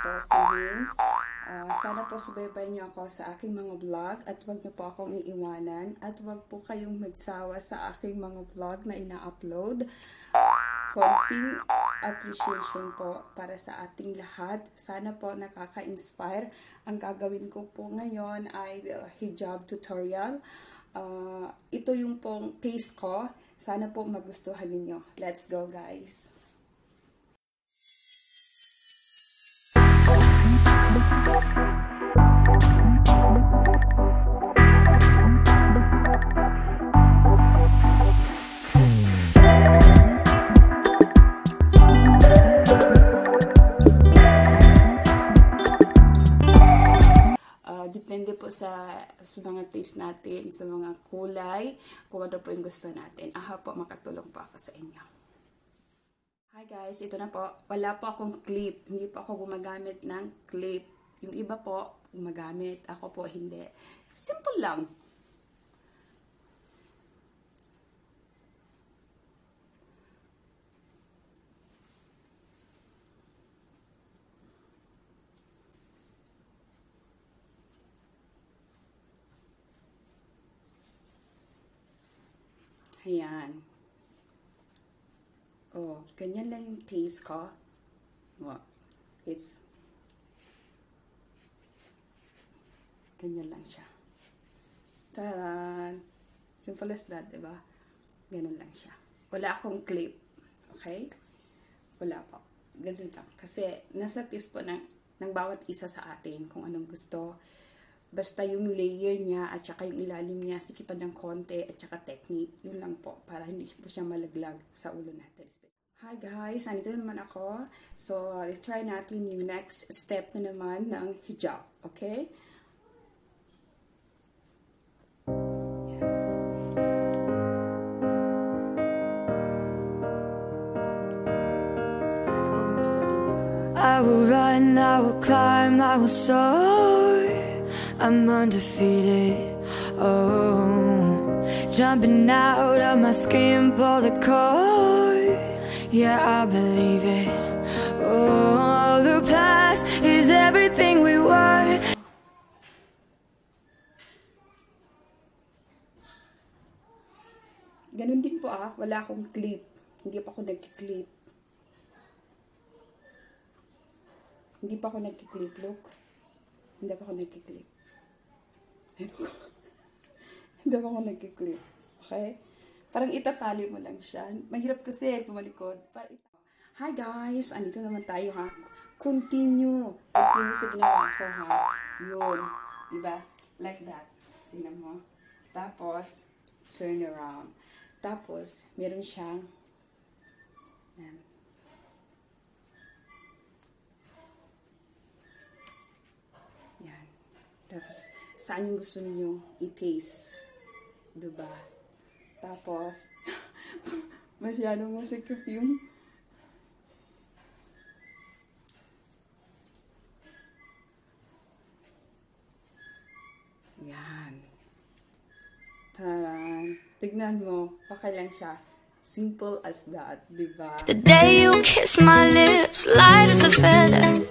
po si Vince. Sana po subaybayan niyo ako sa aking mga vlog at huwag niyo po akong iiwanan at huwag po kayong magsawa sa aking mga vlog na ina-upload. Konting appreciation po para sa ating lahat. Sana po nakaka-inspire. Ang gagawin ko po ngayon ay hijab tutorial. Ito yung pong taste ko. Sana po magustuhan ninyo. Let's go, guys! Depende po sa mga taste natin, sa mga kulay, kung ano po yung gusto natin. Po, makatulong po ako sa inyo. Hi guys, ito na po. Wala po akong clip. Hindi po ako gumagamit ng clip. Yung iba po, gumagamit. Ako po, hindi. Simple lang. Ayan. Oh, ganyan lang yung taste ko. Wow. It's ganyan lang siya. Taran! Simple as that, diba? Ganun lang siya. Wala akong clip. Okay? Wala po. Ganun lang. Kasi nasa taste po ng bawat isa sa atin kung anong gusto. Basta yung layer niya at saka yung ilalim niya, sikipan ng konti at saka technique. Yun lang po, para hindi po siya malaglag sa ulo natin. Hi guys, andito naman ako. So, let's try natin yung next step na naman ng hijab. Okay? I will run, I will climb, I will soar. I'm undefeated, oh. Jumping out of my skin, pull the cord. Yeah, I believe it. Oh, the past is everything we were. Ganun din po wala akong clip. Hindi pa ako nagki-clip. Hindi pa ako nagki-clip, look. Hindi pa ako nagki-clip. Hindi pa ako nagki-clip. Okay? Parang itatali mo lang siya. Mahirap kasi pumalikod. Hi guys! Andito naman tayo ha. Continue. Continue sa ginawa ko ha. Yun. Diba? Like that. Tingnan mo. Tapos, turn around. Tapos, meron siyang yan. Yan. Tapos, saan yung gusto niyo i-taste? Diba? Tapos, masyadong masikip yun. Yan. Taran. Tignan mo. Okay lang siya. Simple as that. Diba? The day you kiss my lips, light as a feather.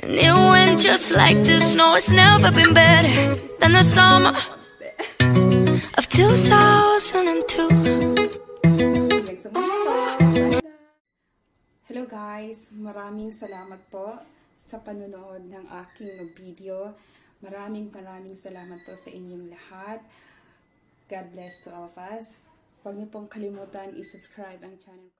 And it went just like this. No, it's never been better than the summer of 2002. Hello guys! Maraming salamat po sa panonood ng aking video. Maraming salamat po sa inyong lahat. God bless all of us. Huwag niyo pong kalimutan i-subscribe ang channel ko.